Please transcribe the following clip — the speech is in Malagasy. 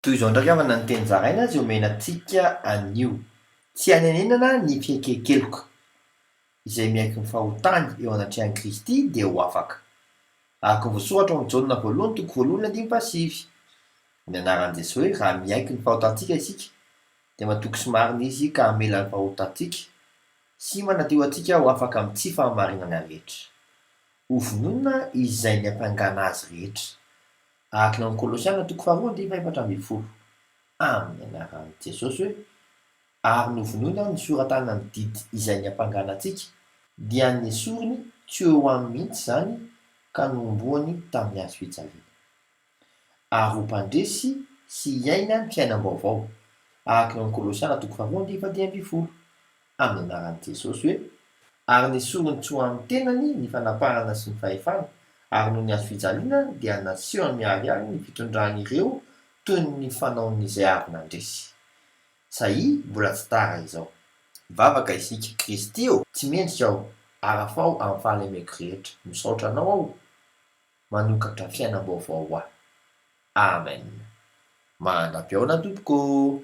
Toy izao ndraika avana ny teny zaraina zay omena antsika anio. Tsy hanenenana ny fiekekeloka izay miaiky ny fahotany eo anatrehan'i Kristy dia ho afaka. Araka ny voasoratra ao amin'ny Jaona voalohany toko voalohany andimy pasivy. Ny anaran'i Jesosy hoe raha miaiky ny fahotantsika isika dia matoky sy marina izy ka hamela ny fahotantsika sy manadio antsika ho afaka amin'ny tsy fahamarinana rehetra. Ho vonona izay ny hampangana azy rehetra. Araka ny ao amin'ny Kolosiana toko faharoa andimy fahaefatra ambin'ny folo. Amin'ny anaran'i Jesosy hoe ary novonoina ny soratana ny didy izay ny hampangana antsika dia nesoriny tsy eo aminy mihitsy izany ka nomboany tamin'ny hazo fijaliana. Ary ho mpandresy sy hiaina ny fiainam-baovao. Araka ny ao amin'ny Kolosiana toko faharoa andimy fahadia ambin'ny folo. Amin'ny anaran'i Jesosy hoe ary nesoriny tsy ho amin'ny tenany ny fanaparana sy ny fahefana ary noho ny hazo fijaliana dia naseho ny miharihary ny fitondran'ireo toy ny fanaon'izay avy nandresy. Sahy mbola tsy tara izao. Mivavaka isika. Kristy eo tsy mendrika aho arafao amin'ny fahalemeko rehetra. Misaotra anao aho manokatra fiainam-baovao ho aho. Amen. Mandram-piaona tompoko.